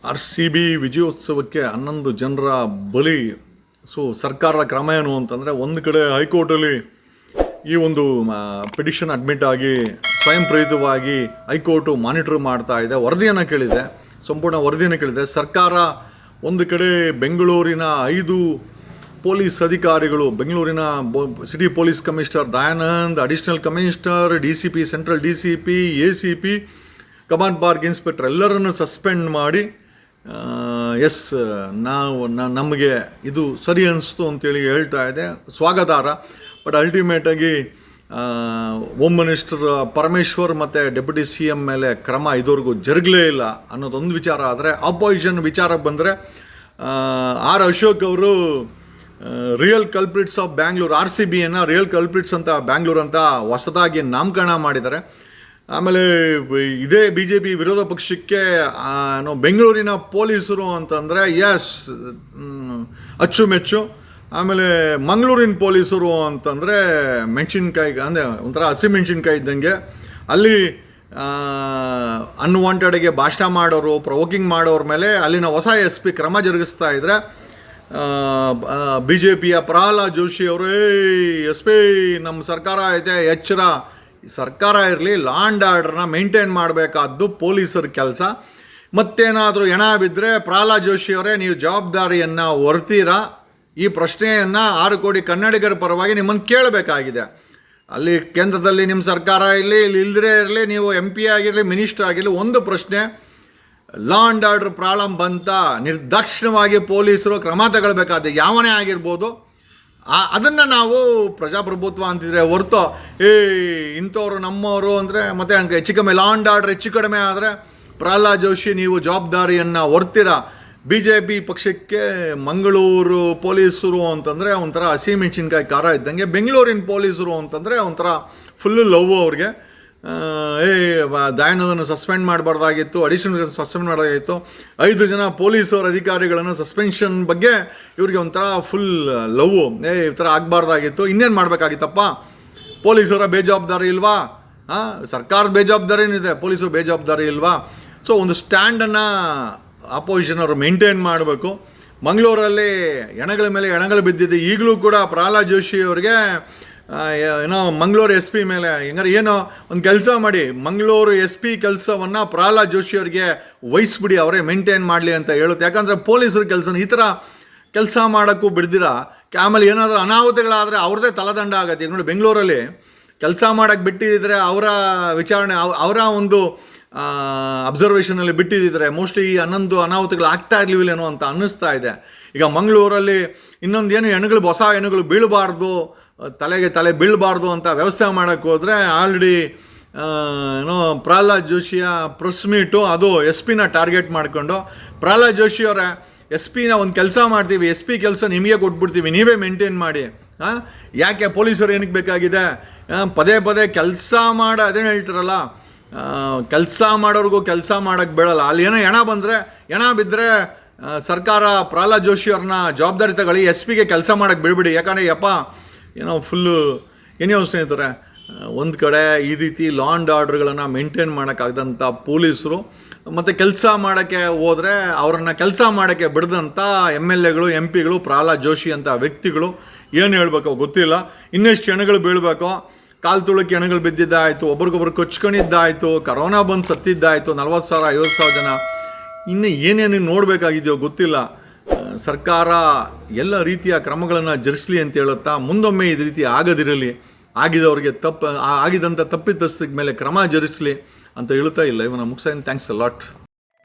RCB ವಿಜಯೋತ್ಸವಕ್ಕೆ 11 ಜನರ ಬಲಿ. ಸರ್ಕಾರದ ಕ್ರಮ ಏನು ಅಂತಂದರೆ, ಒಂದು ಕಡೆ ಹೈಕೋರ್ಟಲ್ಲಿ ಈ ಒಂದು ಪಿಟಿಷನ್ ಅಡ್ಮಿಟ್ ಆಗಿ ಸ್ವಯಂ ಪ್ರೇರಿತವಾಗಿ ಹೈಕೋರ್ಟು ಮಾನಿಟರ್ ಮಾಡ್ತಾ ಇದೆ, ವರದಿಯನ್ನು ಕೇಳಿದೆ, ಸಂಪೂರ್ಣ ವರದಿಯನ್ನು ಕೇಳಿದೆ. ಸರ್ಕಾರ ಒಂದು ಕಡೆ ಬೆಂಗಳೂರಿನ 5 ಪೊಲೀಸ್ ಅಧಿಕಾರಿಗಳು, ಬೆಂಗಳೂರಿನ city police commissioner Dayanand, additional commissioner, DCP, central DCP, ACP, command park inspector ಎಲ್ಲರನ್ನು ಸಸ್ಪೆಂಡ್ ಮಾಡಿ ನಮಗೆ ಇದು ಸರಿ ಅನಿಸ್ತು ಅಂತೇಳಿ ಹೇಳ್ತಾ ಇದೆ. ಸ್ವಾಗತಾರ್ಹ. ಬಟ್ ಅಲ್ಟಿಮೇಟಾಗಿ ಹೋಮ್ ಮಿನಿಸ್ಟರ್ ಪರಮೇಶ್ವರ್ ಮತ್ತು ಡೆಪ್ಯೂಟಿ CM ಮೇಲೆ ಕ್ರಮ ಇದುವರೆಗೂ ಜರುಗಲೇ ಇಲ್ಲ ಅನ್ನೋದೊಂದು ವಿಚಾರ. ಆದರೆ ಅಪೋಸಿಷನ್ ವಿಚಾರಕ್ಕೆ ಬಂದರೆ R. ಅಶೋಕ್ ಅವರು ರಿಯಲ್ ಕಲ್ಪ್ರಿಟ್ಸ್ ಆಫ್ ಬ್ಯಾಂಗ್ಳೂರ್, RCBಯನ್ನು ರಿಯಲ್ ಕಲ್ಪ್ರಿಟ್ಸ್ ಅಂತ ಬ್ಯಾಂಗ್ಳೂರ್ ಅಂತ ಹೊಸದಾಗಿ ನಾಮಕರಣ ಮಾಡಿದ್ದಾರೆ. ಆಮೇಲೆ ಇದೇ BJP ವಿರೋಧ ಪಕ್ಷಕ್ಕೆ ಬೆಂಗಳೂರಿನ ಪೊಲೀಸರು ಅಂತಂದರೆ ಅಚ್ಚುಮೆಚ್ಚು. ಆಮೇಲೆ ಮಂಗಳೂರಿನ ಪೊಲೀಸರು ಅಂತಂದರೆ ಮೆಣಸಿನ್ಕಾಯಿ, ಅಂದರೆ ಒಂಥರ ಹಸಿಮೆಣಸಿನ್ಕಾಯಿ ಇದ್ದಂಗೆ. ಅಲ್ಲಿ ಅನ್ವಾಂಟೆಡ್ಗೆ ಭಾಷಣ ಮಾಡೋರು, ಪ್ರವೋಕಿಂಗ್ ಮಾಡೋರ ಮೇಲೆ ಅಲ್ಲಿನ ಹೊಸ SP ಕ್ರಮ ಜರುಗಿಸ್ತಾ ಇದ್ದರೆ BJPಯ ಪ್ರಹ್ಲಾದ್ ಜೋಶಿ ಅವರು SP ನಮ್ಮ ಸರ್ಕಾರ ಐತೆ, ಎಚ್ಚರ, ಸರ್ಕಾರ ಇರಲಿ, ಲಾ ಆ್ಯಂಡ್ ಆರ್ಡ್ರನ್ನ ಮೇಂಟೈನ್ ಮಾಡಬೇಕಾದ್ದು ಪೊಲೀಸರ ಕೆಲಸ. ಮತ್ತೇನಾದರೂ ಹೆಣ ಬಿದ್ದರೆ ಪ್ರಹ್ಲಾದ್ ಜೋಶಿ ಅವರೇ ನೀವು ಜವಾಬ್ದಾರಿಯನ್ನು ಹೊರ್ತೀರಾ? ಈ ಪ್ರಶ್ನೆಯನ್ನು 6 ಕೋಟಿ ಕನ್ನಡಿಗರ ಪರವಾಗಿ ನಿಮ್ಮನ್ನು ಕೇಳಬೇಕಾಗಿದೆ. ಅಲ್ಲಿ ಕೇಂದ್ರದಲ್ಲಿ ನಿಮ್ಮ ಸರ್ಕಾರ ಇಲ್ಲಿ ಇಲ್ಲದೇ ಇರಲಿ, ನೀವು MP ಆಗಿರಲಿ, ಮಿನಿಸ್ಟರ್ ಆಗಿರಲಿ, ಒಂದು ಪ್ರಶ್ನೆ, ಲಾ ಆ್ಯಂಡ್ ಆರ್ಡ್ರ್ ಪ್ರಾಬ್ಲಮ್ ಬಂತ ನಿರ್ದಾಕ್ಷಿಣ್ಯವಾಗಿ ಪೊಲೀಸರು ಕ್ರಮ ತಗೊಳ್ಬೇಕಾದ ಯಾವನೇ ಆಗಿರ್ಬೋದು. ಅದನ್ನು ನಾವು ಪ್ರಜಾಪ್ರಭುತ್ವ ಅಂತಿದ್ರೆ ಹೊರತು ಇಂಥವ್ರು ನಮ್ಮವರು ಅಂದರೆ ಮತ್ತೆ ಹೆಚ್ಚು ಕಮ್ಮಿ ಲಾ ಆ್ಯಂಡ್ ಆರ್ಡ್ರ್ ಹೆಚ್ಚು ಕಡಿಮೆ ಆದರೆ ಪ್ರಹ್ಲಾದ್ ಜೋಶಿ ನೀವು ಜವಾಬ್ದಾರಿಯನ್ನು ಹೊರ್ತೀರ. BJP ಪಕ್ಷಕ್ಕೆ ಮಂಗಳೂರು ಪೊಲೀಸರು ಅಂತಂದರೆ ಒಂಥರ ಹಸಿಮೆಣಸಿನ್ಕಾಯಿ ಖಾರ ಇದ್ದಂಗೆ, ಬೆಂಗಳೂರಿನ ಪೊಲೀಸರು ಅಂತಂದರೆ ಒಂಥರ ಫುಲ್ಲು ಲವ್ ಅವ್ರಿಗೆ. ದಯಾನಂದನ್ನು ಸಸ್ಪೆಂಡ್ ಮಾಡಬಾರ್ದಾಗಿತ್ತು, ಅಡಿಷನಲ್ ಸಸ್ಪೆಂಡ್ ಮಾಡೋದಾಗಿತ್ತು. 5 ಜನ ಪೊಲೀಸರ ಅಧಿಕಾರಿಗಳನ್ನು ಸಸ್ಪೆನ್ಷನ್ ಬಗ್ಗೆ ಇವ್ರಿಗೆ ಒಂಥರ ಫುಲ್ ಲವ್, ಈ ಥರ ಆಗಬಾರ್ದಾಗಿತ್ತು. ಇನ್ನೇನು ಮಾಡಬೇಕಾಗಿತ್ತಪ್ಪ? ಪೊಲೀಸರ ಬೇಜವಾಬ್ದಾರಿ ಇಲ್ವಾ? ಸರ್ಕಾರದ ಬೇಜವಾಬ್ದಾರಿ ಏನಿದೆ, ಪೊಲೀಸರು ಬೇಜವಾಬ್ದಾರಿ ಇಲ್ವಾ? ಸೊ ಒಂದು ಸ್ಟ್ಯಾಂಡನ್ನು ಅಪೋಸಿಷನ್ ಅವರು ಮೇಂಟೈನ್ ಮಾಡಬೇಕು. ಮಂಗಳೂರಲ್ಲಿ ಹೆಣಗಳ ಮೇಲೆ ಹೆಣಗಳು ಬಿದ್ದಿದೆ. ಈಗಲೂ ಕೂಡ ಪ್ರಹ್ಲಾದ್ ಜೋಶಿ ಅವ್ರಿಗೆ ಮಂಗಳೂರು SP ಮೇಲೆ ಹೆಂಗಾರೆ ಏನೋ ಒಂದು ಕೆಲಸ ಮಾಡಿ, ಮಂಗಳೂರು SP ಕೆಲಸವನ್ನು ಪ್ರಹ್ಲಾದ್ ಜೋಶಿ ಅವರಿಗೆ ವಹಿಸ್ಬಿಡಿ, ಅವರೇ ಮೇಂಟೈನ್ ಮಾಡಲಿ ಅಂತ ಹೇಳುತ್ತೆ. ಯಾಕಂದರೆ ಪೊಲೀಸರ ಕೆಲಸನ ಈ ಥರ ಕೆಲಸ ಮಾಡೋಕ್ಕೂ ಬಿಡ್ದಿರ. ಆಮೇಲೆ ಏನಾದರೂ ಅನಾಹುತಗಳಾದರೆ ಅವ್ರದ್ದೇ ತಲೆದಂಡ ಆಗುತ್ತೆ. ಈಗ ನೋಡಿ, ಬೆಂಗಳೂರಲ್ಲಿ ಕೆಲಸ ಮಾಡೋಕ್ಕೆ ಬಿಟ್ಟಿದ್ದರೆ, ಅವರ ವಿಚಾರಣೆ, ಅವರ ಒಂದು ಅಬ್ಸರ್ವೇಷನಲ್ಲಿ ಬಿಟ್ಟಿದ್ದರೆ ಮೋಸ್ಟ್ಲಿ ಈ 11 ಅನಾಹುತಗಳು ಆಗ್ತಾ ಇರಲಿಲ್ವೇನೋ ಅಂತ ಅನ್ನಿಸ್ತಾ ಇದೆ. ಈಗ ಮಂಗಳೂರಲ್ಲಿ ಇನ್ನೊಂದು ಏನು ಹೆಣಗಳು, ಹೊಸ ಹೆಣಗಳು ಬೀಳಬಾರ್ದು, ತಲೆ ಬೀಳಬಾರ್ದು ಅಂತ ವ್ಯವಸ್ಥೆ ಮಾಡೋಕ್ಕೆ ಹೋದರೆ ಆಲ್ರೆಡಿ ಪ್ರಹ್ಲಾದ್ ಜೋಶಿಯ ಪ್ರೆಸ್ ಮೀಟು ಅದು SP ಟಾರ್ಗೆಟ್ ಮಾಡಿಕೊಂಡು, ಪ್ರಹ್ಲಾದ್ ಜೋಶಿ ಅವರೇ SP ಒಂದು ಕೆಲಸ ಮಾಡ್ತೀವಿ, SP ಕೆಲಸ ನಿಮಗೆ ಕೊಟ್ಬಿಡ್ತೀವಿ, ನೀವೇ ಮೇಂಟೈನ್ ಮಾಡಿ. ಯಾಕೆ ಪೊಲೀಸರು ಏನಕ್ಕೆ ಬೇಕಾಗಿದೆ? ಪದೇ ಕೆಲಸ ಅದೇನು ಹೇಳ್ತಾರಲ್ಲ, ಕೆಲಸ ಮಾಡೋರಿಗೂ ಕೆಲಸ ಮಾಡೋಕ್ಕೆ ಬಿಡಲ್ಲ. ಅಲ್ಲಿ ಏನೋ ಹೆಣ ಬಿದ್ದರೆ ಸರ್ಕಾರ ಪ್ರಹ್ಲಾದ್ ಜೋಶಿ ಅವ್ರನ್ನ ಜವಾಬ್ದಾರಿ ತಗೊಳ್ಳಿ, SPಗೆ ಕೆಲಸ ಮಾಡೋಕ್ಕೆ ಬಿಡ್ಬಿಡಿ. ಯಾಕಂದರೆ ಫುಲ್ಲು ಏನೇ ಸ್ನೇಹಿತರೆ, ಒಂದು ಕಡೆ ಈ ರೀತಿ ಲಾ ಆ್ಯಂಡ್ ಆರ್ಡ್ರ್ಗಳನ್ನು ಮೇಂಟೈನ್ ಮಾಡೋಕ್ಕಾಗದಂಥ ಪೊಲೀಸರು, ಮತ್ತು ಕೆಲಸ ಮಾಡೋಕ್ಕೆ ಹೋದರೆ ಅವರನ್ನು ಕೆಲಸ ಮಾಡೋಕ್ಕೆ ಬಿಡದಂಥ MLAಗಳು, MP ಗಳು, ಪ್ರಹ್ಲಾದ್ ಜೋಶಿ ಅಂತ ವ್ಯಕ್ತಿಗಳು ಏನು ಹೇಳಬೇಕೋ ಗೊತ್ತಿಲ್ಲ. ಇನ್ನೆಷ್ಟು ಹೆಣಗಳು ಬೀಳಬೇಕೋ, ಕಾಲು ತುಳಕ್ಕೆ ಹೆಣಗಳು ಬಿದ್ದಿದ್ದಾಯಿತು, ಒಬ್ರಿಗೊಬ್ರು ಕೊಚ್ಕೊಂಡಿದ್ದಾಯಿತು, ಕರೋನಾ ಬಂದು ಸತ್ತಿದ್ದಾಯಿತು, 40,000 50,000 ಜನ. ಇನ್ನು ಏನೇನು ನೋಡಬೇಕಾಗಿದೆಯೋ ಗೊತ್ತಿಲ್ಲ. ಸರ್ಕಾರ ಎಲ್ಲ ರೀತಿಯ ಕ್ರಮಗಳನ್ನು ಜರುಗಿಸಲಿ ಅಂತ ಹೇಳುತ್ತಾ, ಮುಂದೊಮ್ಮೆ ಇದು ರೀತಿ ಆಗದಿರಲಿ, ಆಗಿದವ್ರಿಗೆ ಆಗಿದಂಥ ತಪ್ಪಿತಸ್ಥರ ಮೇಲೆ ಕ್ರಮ ಜರುಗಿಸಲಿ ಅಂತ ಹೇಳುತ್ತಾ ಇಲ್ಲ ಇವನ್ನ ಮುಗಿಸ್ತೀನಿ. Thanks a lot.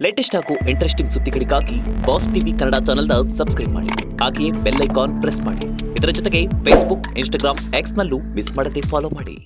ಲೇಟೆಸ್ಟ್ ಹಾಗೂ ಇಂಟ್ರೆಸ್ಟಿಂಗ್ ಸುದ್ದಿಗಳಿಗಾಗಿ ಬಾಸ್ TV ಕನ್ನಡ ಚಾನೆಲ್ನ ಸಬ್ಸ್ಕ್ರೈಬ್ ಮಾಡಿ, ಹಾಗೆಯೇ ಬೆಲ್ ಐಕಾನ್ ಪ್ರೆಸ್ ಮಾಡಿ. ಇದರ ಜೊತೆಗೆ Facebook, Instagram, X ನಲ್ಲೂ ಮಿಸ್ ಮಾಡದೆ ಫಾಲೋ ಮಾಡಿ.